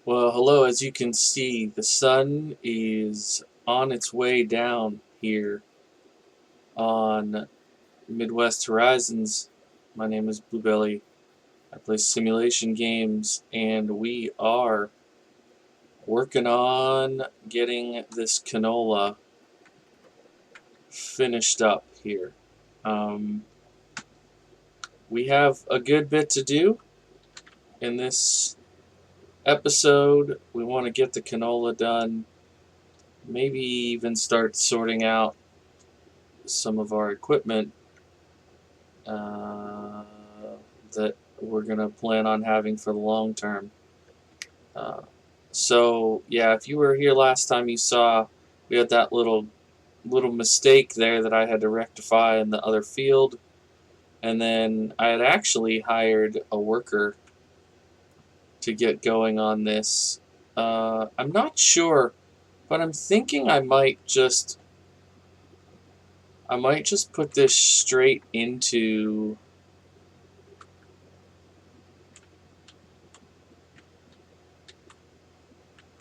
Well, hello. As you can see, the sun is on its way down here on Midwest Horizons. My name is Bluebelly. I play simulation games, and we are working on getting this canola finished up here. Um, we have a good bit to do in this episode. We want to get the canola done, maybe even start sorting out some of our equipment uh, that we're going to plan on having for the long term. Uh, so yeah, if you were here last time, you saw we had that little mistake there that I had to rectify in the other field, and then I had actually hired a worker to get going on this. I'm not sure, but I'm thinking I might just put this straight into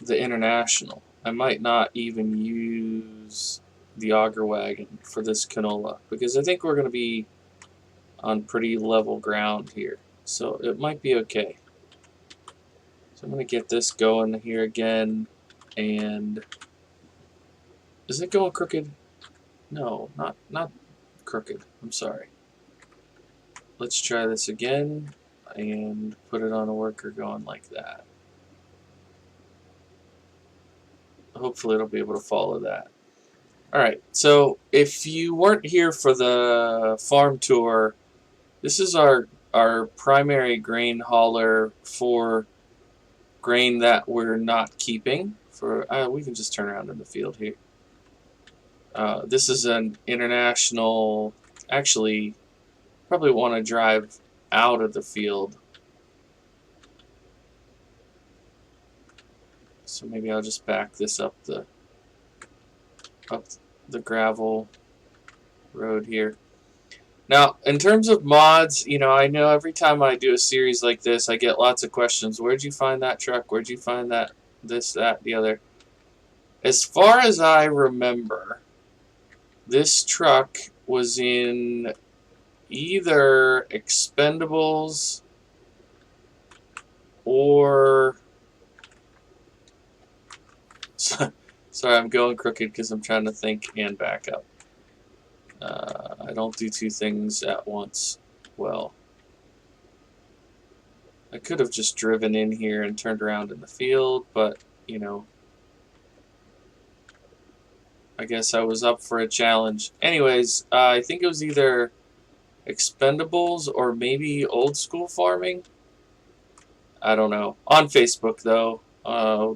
the International. I might not even use the auger wagon for this canola because I think we're going to be on pretty level ground here. So it might be okay. So I'm going to get this going here again. And is it going crooked? No, not crooked. I'm sorry. Let's try this again and put it on a worker going like that. Hopefully it'll be able to follow that. Alright, so if you weren't here for the farm tour, this is our primary grain hauler for grain that we're not keeping. We can just turn around in the field here. This is an international. Actually, probably want to drive out of the field. So maybe I'll just back this up the gravel road here. Now, in terms of mods, I know every time I do a series like this, I get lots of questions. Where'd you find that truck? Where'd you find that, this, that, the other? As far as I remember, this truck was in either Expendables or... Sorry, I'm going crooked because I'm trying to think and back up. I don't do two things at once well. I could have just driven in here and turned around in the field, but, I guess I was up for a challenge. Anyways, I think it was either Expendables or maybe Old School Farming. I don't know. On Facebook, though.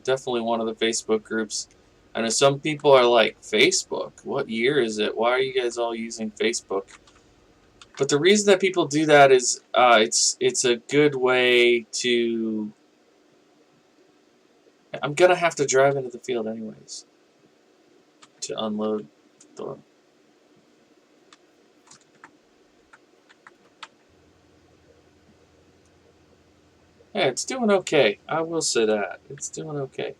Definitely one of the Facebook groups. I know some people are like, Facebook? What year is it? Why are you guys all using Facebook? But the reason that people do that is it's a good way to... I'm going to have to drive into the field anyways to unload the... Yeah, it's doing okay. I will say that. It's doing okay.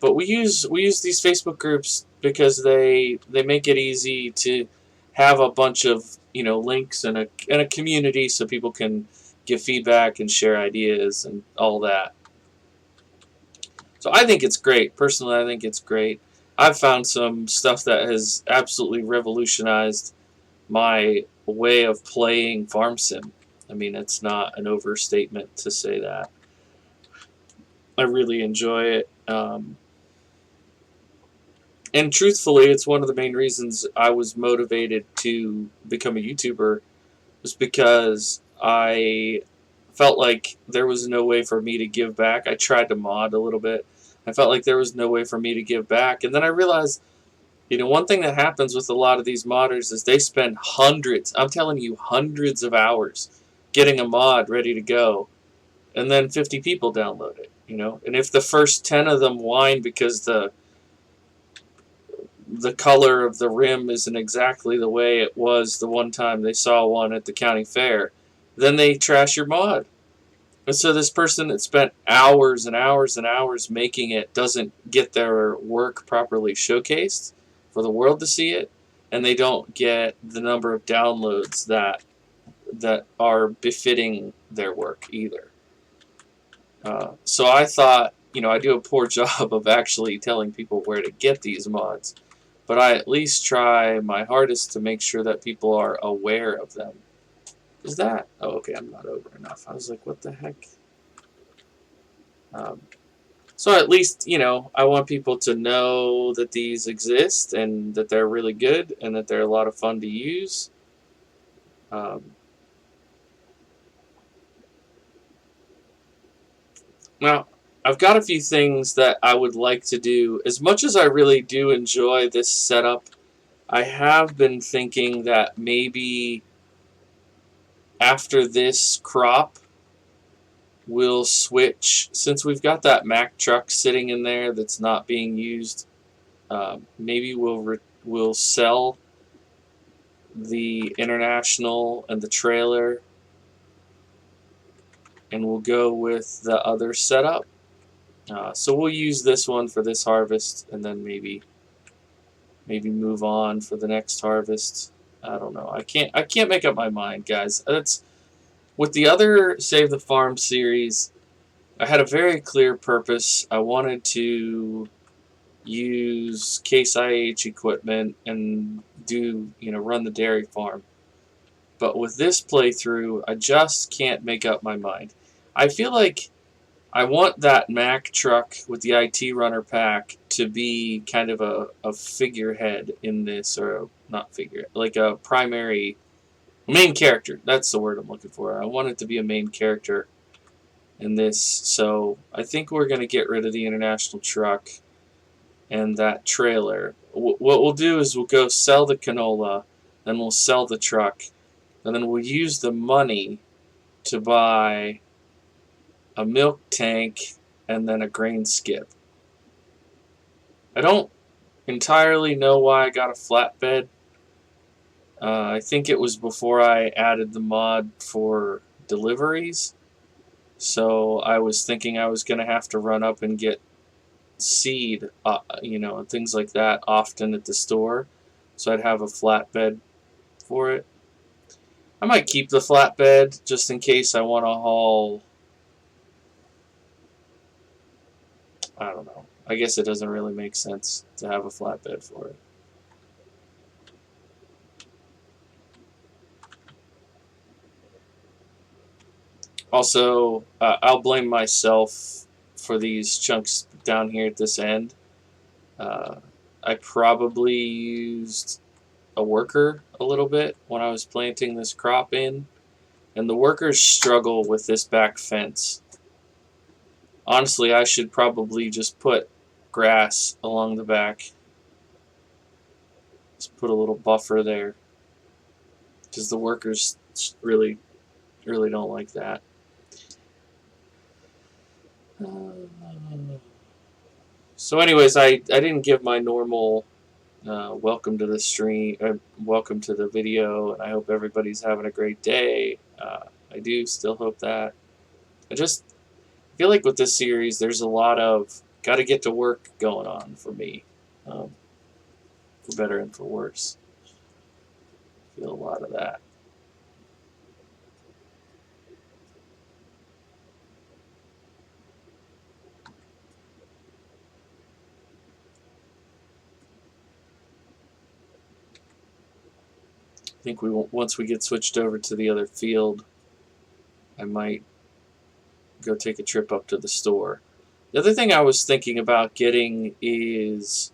But we use these Facebook groups because they make it easy to have a bunch of links and a community so people can give feedback and share ideas and all that. So I think it's great. Personally, I think it's great. I've found some stuff that has absolutely revolutionized my way of playing Farm Sim. I mean, it's not an overstatement to say that. I really enjoy it. And truthfully, it's one of the main reasons I was motivated to become a YouTuber, was because I felt like there was no way for me to give back. I tried to mod a little bit. I felt like there was no way for me to give back. And then I realized, one thing that happens with a lot of these modders is they spend hundreds, I'm telling you, hundreds of hours getting a mod ready to go. And then 50 people download it, And if the first 10 of them whine because the color of the rim isn't exactly the way it was the one time they saw one at the county fair, then they trash your mod. And so this person that spent hours and hours and hours making it doesn't get their work properly showcased for the world to see it, and they don't get the number of downloads that are befitting their work either. So I thought, I do a poor job of actually telling people where to get these mods, but I at least try my hardest to make sure that people are aware of them. Is that? Oh, okay, I'm not over enough. I was like, what the heck? Um, so at least, I want people to know that these exist and that they're really good and that they're a lot of fun to use. Now, I've got a few things that I would like to do. As much as I really do enjoy this setup, I have been thinking that maybe after this crop, we'll switch. Since we've got that Mack truck sitting in there that's not being used, maybe we'll sell the International and the trailer, and we'll go with the other setup. So we'll use this one for this harvest, and then maybe move on for the next harvest. I don't know. I can't make up my mind, guys. That's with the other Save the Farm series. I had a very clear purpose. I wanted to use Case IH equipment and run the dairy farm. But with this playthrough, I just can't make up my mind. I feel like I want that Mack truck with the IT runner pack to be kind of a figurehead in this, or not figure, like a primary main character. That's the word I'm looking for. I want it to be a main character in this. So I think we're going to get rid of the International truck and that trailer. What we'll do is we'll go sell the canola, then we'll sell the truck, and then we'll use the money to buy a milk tank and then a grain skip. I don't entirely know why I got a flatbed. I think it was before I added the mod for deliveries. So I was thinking I was going to have to run up and get seed, and things like that often at the store. So I'd have a flatbed for it. I might keep the flatbed just in case I want to haul. I don't know. I guess it doesn't really make sense to have a flatbed for it. Also, I'll blame myself for these chunks down here at this end. I probably used a worker a little bit when I was planting this crop in, and the workers struggle with this back fence. Honestly, I should probably just put grass along the back. Just put a little buffer there, because the workers really don't like that. So anyways, I didn't give my normal welcome to the stream, welcome to the video, and I hope everybody's having a great day. I do still hope that. I just feel like with this series, there's a lot of got to get to work going on for me, for better and for worse. I feel a lot of that. I think once we get switched over to the other field, I might go take a trip up to the store. The other thing I was thinking about getting is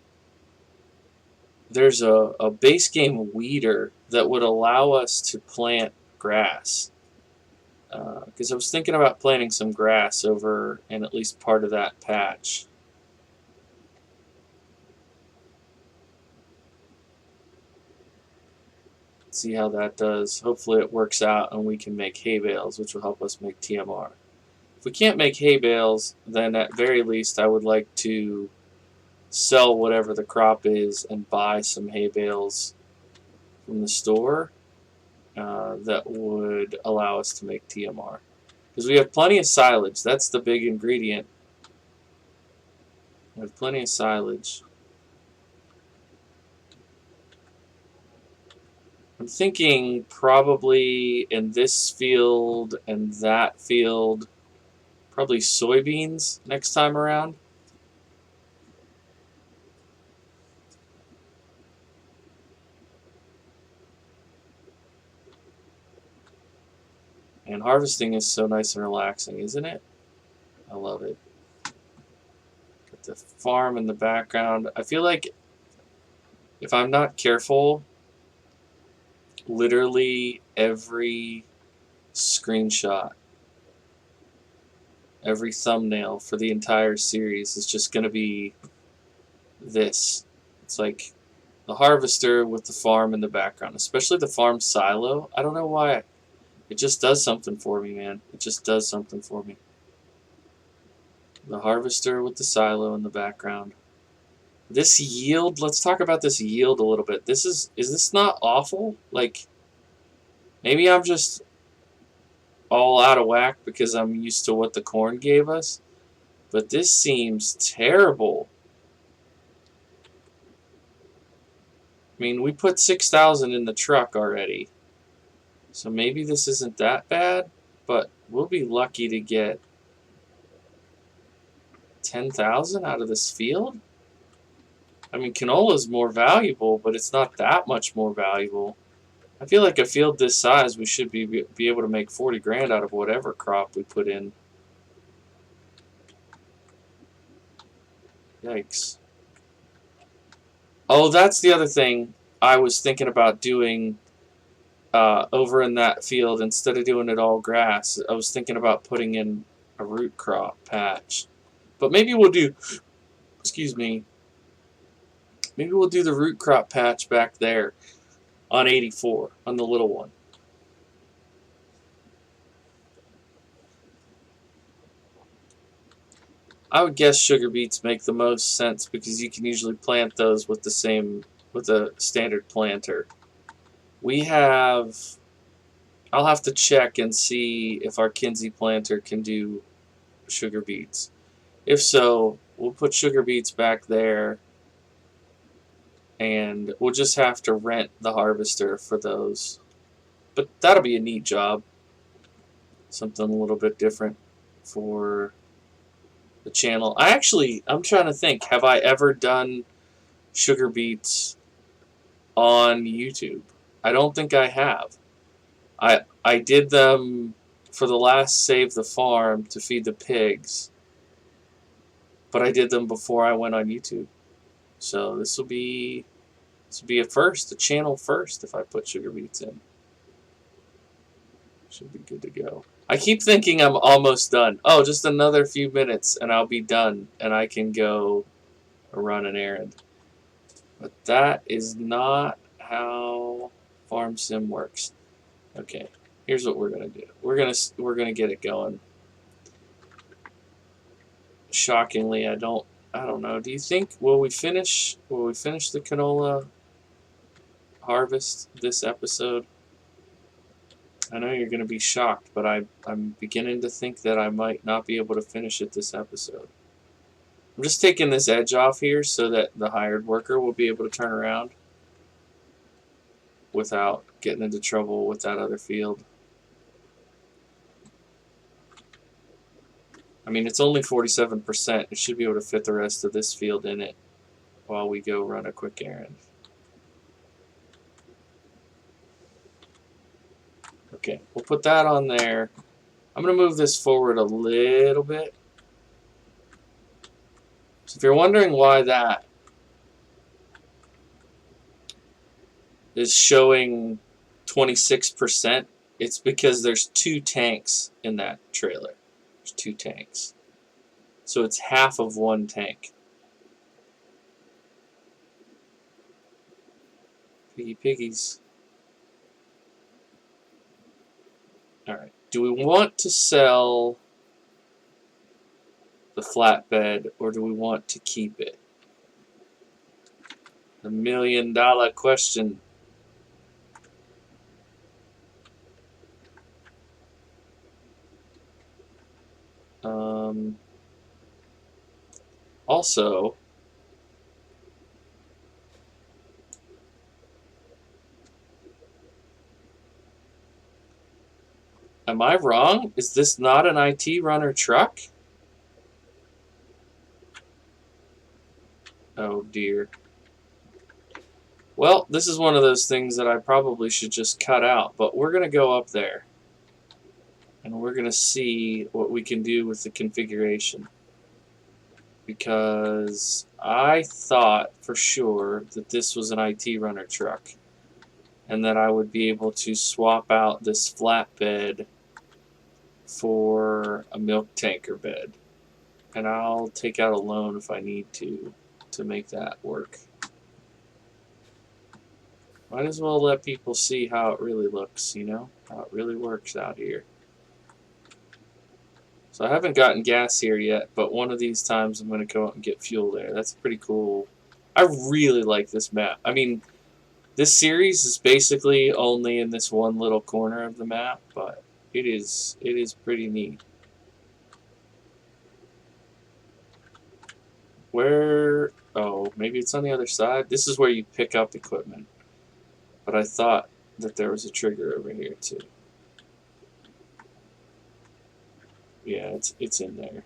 there's a base game weeder that would allow us to plant grass. Because I was thinking about planting some grass over in at least part of that patch. See how that does. Hopefully it works out and we can make hay bales, which will help us make TMR. If we can't make hay bales, then at very least I would like to sell whatever the crop is and buy some hay bales from the store that would allow us to make TMR. Because we have plenty of silage. That's the big ingredient. We have plenty of silage. I'm thinking probably in this field and that field, probably soybeans next time around. And harvesting is so nice and relaxing, isn't it? I love it. Got the farm in the background. I feel like if I'm not careful, literally every screenshot, every thumbnail for the entire series is just going to be this. It's like the harvester with the farm in the background, especially the farm silo. I don't know why. It just does something for me, man. It just does something for me. The harvester with the silo in the background. This yield, let's talk about this yield a little bit. Is this not awful? Like, maybe I'm just all out of whack because I'm used to what the corn gave us, but this seems terrible. I mean, we put 6,000 in the truck already, so maybe this isn't that bad, but we'll be lucky to get 10,000 out of this field. I mean, canola's more valuable, but it's not that much more valuable. I feel like a field this size, we should be able to make 40 grand out of whatever crop we put in. Yikes. Oh, that's the other thing I was thinking about doing over in that field. Instead of doing it all grass, I was thinking about putting in a root crop patch. But maybe we'll do, excuse me, maybe we'll do the root crop patch back there on 84, on the little one. I would guess sugar beets make the most sense because you can usually plant those with a standard planter. We have, I'll have to check and see if our Kinsey planter can do sugar beets. If so, we'll put sugar beets back there, and we'll just have to rent the harvester for those. But that'll be a neat job. Something a little bit different for the channel. I'm trying to think, have I ever done sugar beets on YouTube? I don't think I have. I did them for the last Save the Farm to feed the pigs, but I did them before I went on YouTube. So this will be a first, a channel first if I put sugar beets in. Should be good to go. I keep thinking I'm almost done. Oh, just another few minutes and I'll be done and I can go run an errand. But that is not how Farm Sim works. Okay, here's what we're gonna do. We're gonna get it going. Shockingly, I don't know. Do you think will we finish the canola harvest this episode? I know you're going to be shocked, but I'm beginning to think that I might not be able to finish it this episode. I'm just taking this edge off here so that the hired worker will be able to turn around without getting into trouble with that other field. I mean, it's only 47%. It should be able to fit the rest of this field in it while we go run a quick errand. Okay, we'll put that on there. I'm going to move this forward a little bit. So if you're wondering why that is showing 26%, it's because there's 2 tanks in that trailer. There's 2 tanks. So it's half of 1 tank. Piggy piggies. Alright. Do we want to sell the flatbed or do we want to keep it? The $1 million question. Also, am I wrong? Is this not an IT runner truck? Oh dear. Well, this is one of those things that I probably should just cut out, but we're going to go up there and we're going to see what we can do with the configuration. Because I thought for sure that this was an IT runner truck and that I would be able to swap out this flatbed for a milk tanker bed. And I'll take out a loan if I need to make that work. Might as well let people see how it really looks, you know? How it really works out here. So I haven't gotten gas here yet, but one of these times I'm going to go out and get fuel there. That's pretty cool. I really like this map. I mean, this series is basically only in this one little corner of the map, but it is pretty neat. Where... Oh, maybe it's on the other side? This is where you pick up equipment. But I thought that there was a trigger over here, too. Yeah, it's in there.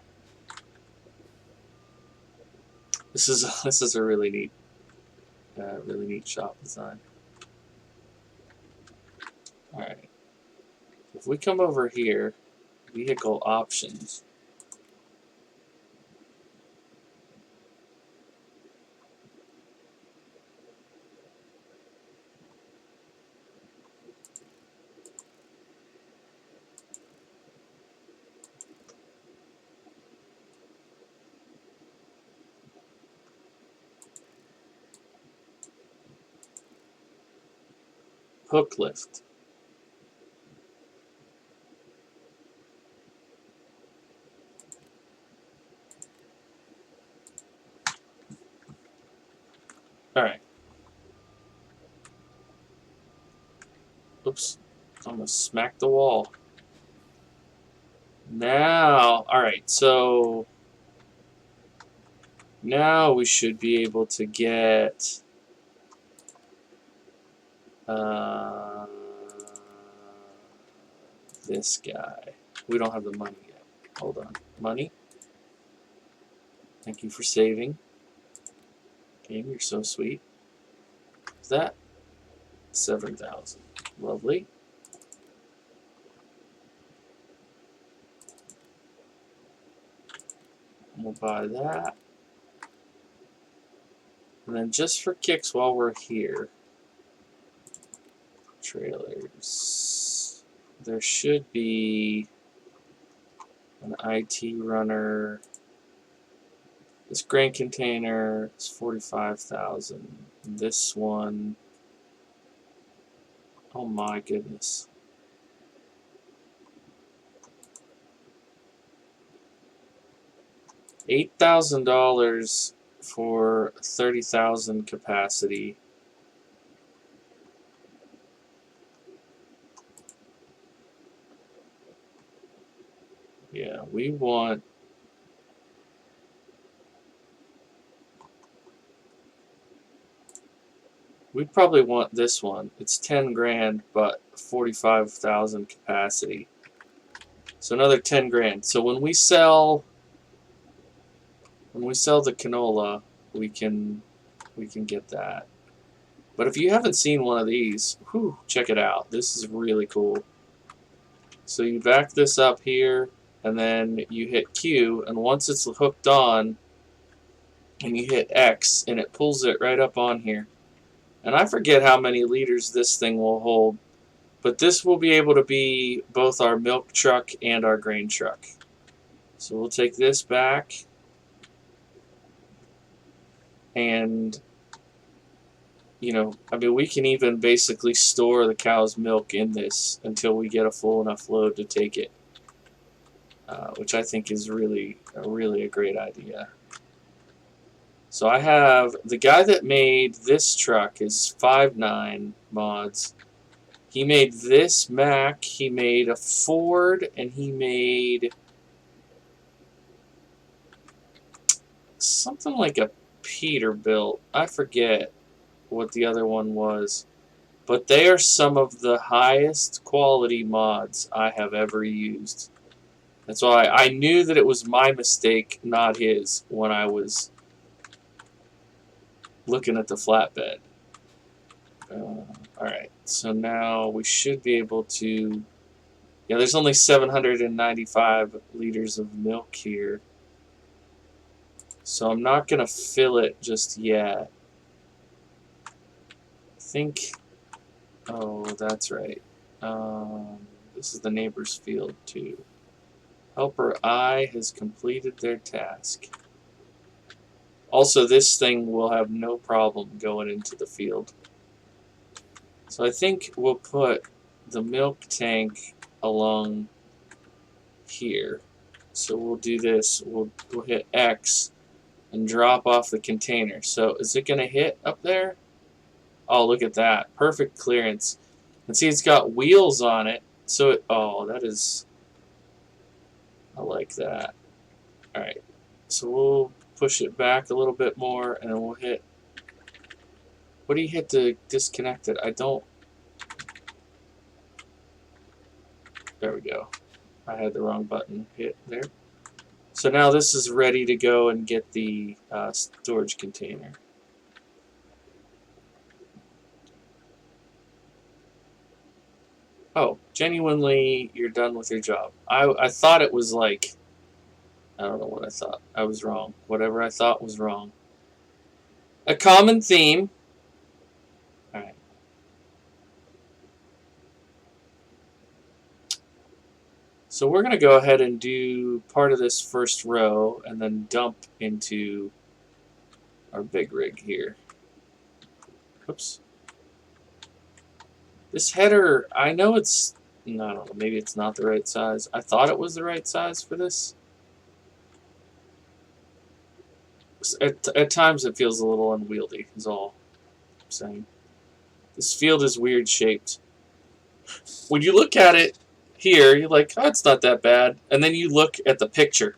This is a really neat shop design. All right. If we come over here, vehicle options. Hook lift. All right. Oops. Almost smacked the wall. Now, all right. So now we should be able to get this guy. We don't have the money yet. Hold on. Money. Thank you for saving. Game, you're so sweet. Is that 7,000? Lovely. We'll buy that. And then just for kicks while we're here, trailers. There should be an IT runner. This grain container is 45,000. This one, oh my goodness. $8,000 for 30,000 capacity. Yeah, we want... We'd probably want this one. It's 10 grand, but 45,000 capacity. So another 10 grand. So when we sell the canola, we can get that. But if you haven't seen one of these, whew, check it out. This is really cool. So you back this up here, and then you hit Q, and once it's hooked on, and you hit X, and it pulls it right up on here. And I forget how many liters this thing will hold, but this will be able to be both our milk truck and our grain truck. So we'll take this back, and, you know, I mean, we can even basically store the cow's milk in this until we get a full enough load to take it, which I think is really a great idea. So I have the guy that made this truck is 5'9" mods. He made this Mack, he made a Ford, and he made something like a Peterbilt. I forget what the other one was. But they are some of the highest quality mods I have ever used. That's why I knew that it was my mistake, not his, when I was looking at the flatbed. Alright, so now we should be able to... Yeah, there's only 795 liters of milk here. So I'm not going to fill it just yet. I think... Oh, that's right. This is the neighbor's field, too. Helper I has completed their task. Also, this thing will have no problem going into the field. So I think we'll put the milk tank along here. So we'll do this. We'll hit X and drop off the container. So is it going to hit up there? Oh, look at that. Perfect clearance. And see, it's got wheels on it. So it, oh, that is... I like that. Alright. So we'll push it back a little bit more, and then we'll hit... What do you hit to disconnect it? I don't... There we go. I had the wrong button hit there. So now this is ready to go and get the storage container. Oh, genuinely, you're done with your job. I thought it was like... I don't know what I thought. I was wrong. Whatever I thought was wrong. A common theme. Alright. So we're going to go ahead and do part of this first row and then dump into our big rig here. Oops. This header, I know it's... I don't know, maybe it's not the right size. I thought it was the right size for this. At times it feels a little unwieldy, is all I'm saying. This field is weird shaped. When you look at it here, you're like, oh, it's not that bad. And then you look at the picture.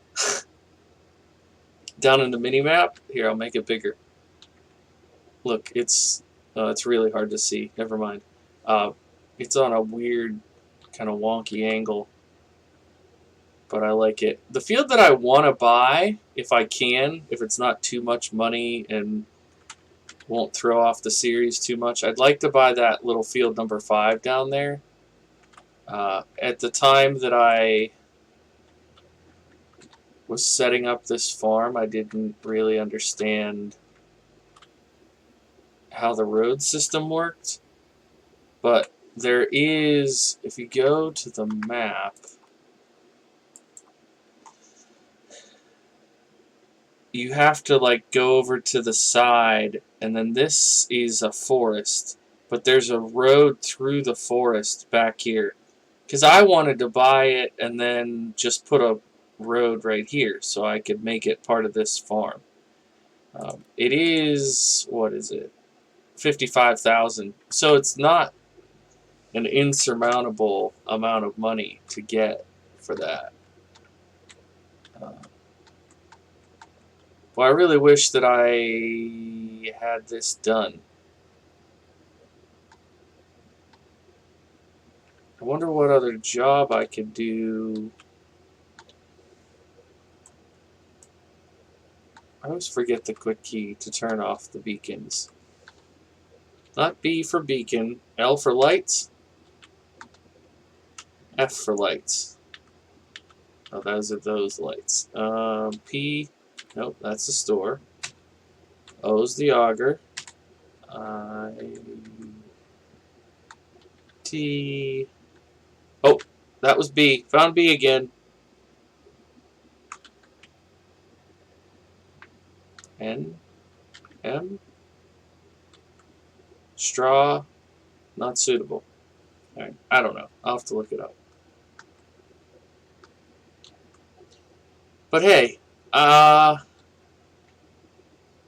Down in the mini-map, here, I'll make it bigger. Look, it's really hard to see. Never mind. It's on a weird, kind of wonky angle. But I like it. The field that I want to buy, if I can, if it's not too much money and won't throw off the series too much, I'd like to buy that little field number 5 down there. At the time that I was setting up this farm, I didn't really understand how the road system worked. But there is, if you go to the map, you have to like go over to the side, and then this is a forest, but there's a road through the forest back here. Because I wanted to buy it and then just put a road right here so I could make it part of this farm. It is, what is it? 55,000. So it's not an insurmountable amount of money to get for that. Well, I really wish that I had this done. I wonder what other job I could do. I always forget the quick key to turn off the beacons. Not B for beacon, L for lights, F for lights. Oh, those are those lights. P, nope, that's the store. O's the auger. I, T, oh, that was B. Found B again. N, M, straw, not suitable. All right, I don't know. I'll have to look it up. But hey, oh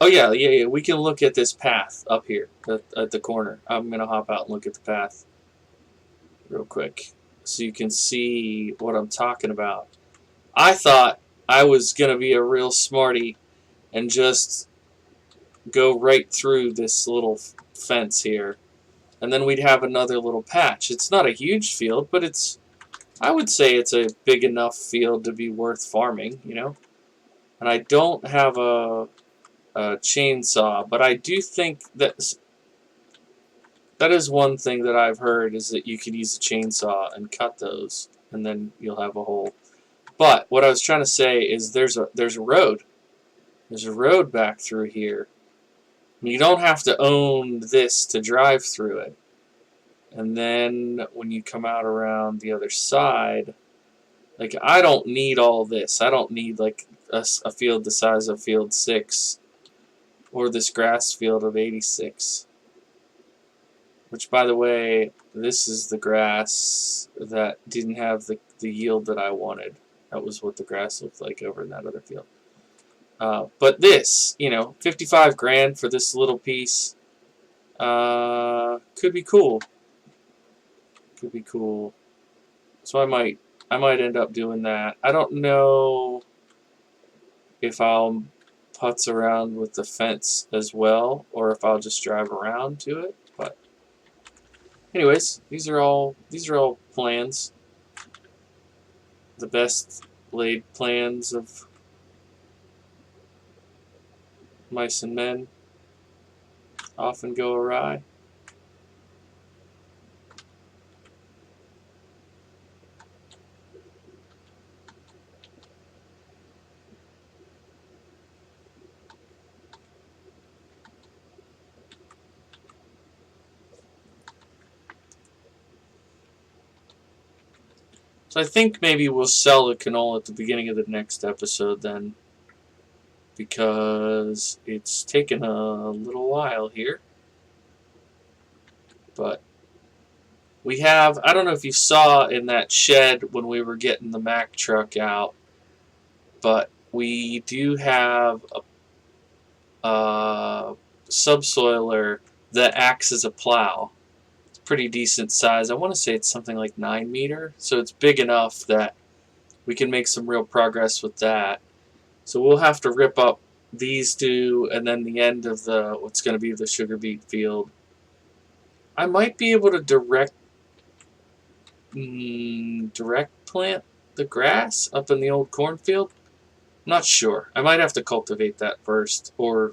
yeah, we can look at this path up here at the corner. I'm gonna hop out and look at the path real quick so you can see what I'm talking about. I thought I was gonna be a real smarty and just go right through this little fence here. And then we'd have another little patch. It's not a huge field, but I would say it's a big enough field to be worth farming, you know? And I don't have a chainsaw, but I do think that is one thing that I've heard, is that you could use a chainsaw and cut those, and then you'll have a hole. But what I was trying to say is there's a road. There's a road back through here. You don't have to own this to drive through it. And then when you come out around the other side, like, I don't need all this. I don't need like a field the size of field 6 or this grass field of 86. Which, by the way, this is the grass that didn't have the yield that I wanted. That was what the grass looked like over in that other field. But this, 55 grand for this little piece, could be cool. Could be cool. So I might end up doing that. I don't know if I'll putz around with the fence as well, or if I'll just drive around to it. But anyways, these are all plans. The best laid plans of mice and men often go awry. So I think maybe we'll sell the canola at the beginning of the next episode then, because it's taken a little while here. But we have, I don't know if you saw in that shed when we were getting the Mack truck out, but we do have a subsoiler that acts as a plow. It's pretty decent size. I want to say it's something like 9 meter, so it's big enough that we can make some real progress with that. So we'll have to rip up these two, and then the end of what's going to be the sugar beet field. I might be able to direct plant the grass up in the old cornfield. Not sure. I might have to cultivate that first, or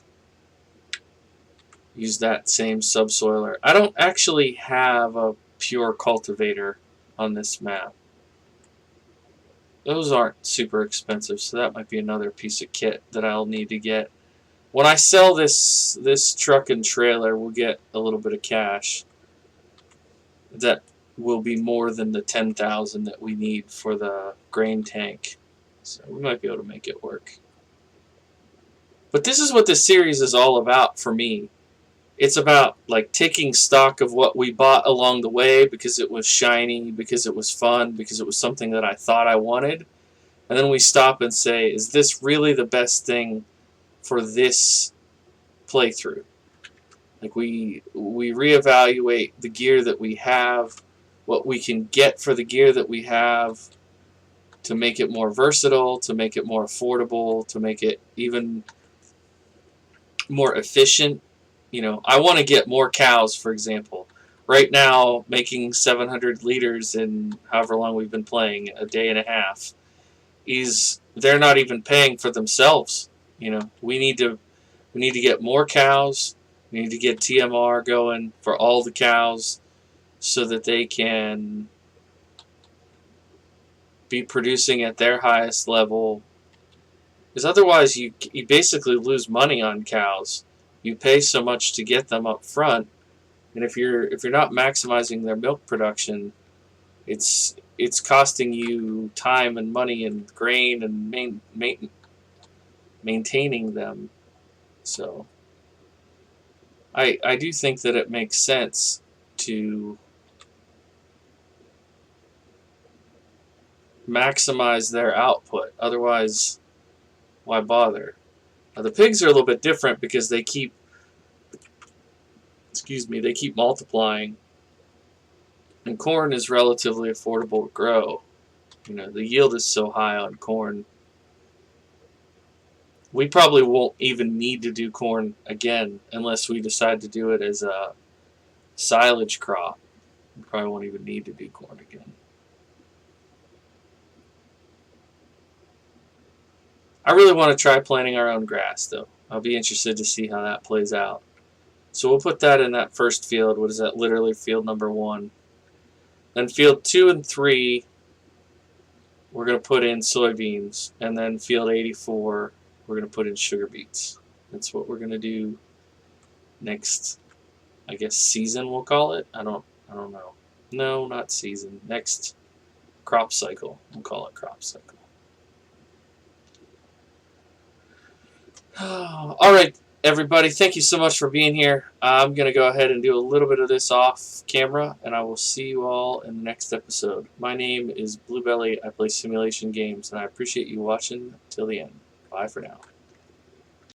use that same subsoiler. I don't actually have a pure cultivator on this map. Those aren't super expensive, so that might be another piece of kit that I'll need to get. When I sell this truck and trailer, we'll get a little bit of cash. That will be more than the 10,000 that we need for the grain tank. So we might be able to make it work. But this is what this series is all about for me. It's about like taking stock of what we bought along the way because it was shiny, because it was fun, because it was something that I thought I wanted. And then we stop and say, is this really the best thing for this playthrough? Like, we reevaluate the gear that we have, what we can get for the gear that we have, to make it more versatile, to make it more affordable, to make it even more efficient. I want to get more cows, for example. Right now, making 700 liters in however long we've been playing, a day and a half, they're not even paying for themselves. We need to get more cows. We need to get TMR going for all the cows so that they can be producing at their highest level. Because otherwise you basically lose money on cows. You pay so much to get them up front, and if you're not maximizing their milk production, it's costing you time and money and grain and maintaining them. So I do think that it makes sense to maximize their output. Otherwise, why bother? Now, the pigs are a little bit different because they keep multiplying, and corn is relatively affordable to grow. The yield is so high on corn. We probably won't even need to do corn again unless we decide to do it as a silage crop. We probably won't even need to do corn again. I really want to try planting our own grass, though. I'll be interested to see how that plays out. So we'll put that in that first field. What is that? Literally field number 1. Then field 2 and 3, we're going to put in soybeans. And then field 84, we're going to put in sugar beets. That's what we're going to do next, I guess, season we'll call it. I don't know. No, not season. Next crop cycle. We'll call it crop cycle. All right, everybody. Thank you so much for being here. I'm going to go ahead and do a little bit of this off camera, and I will see you all in the next episode. My name is Bluebelly. I play simulation games, and I appreciate you watching till the end. Bye for now.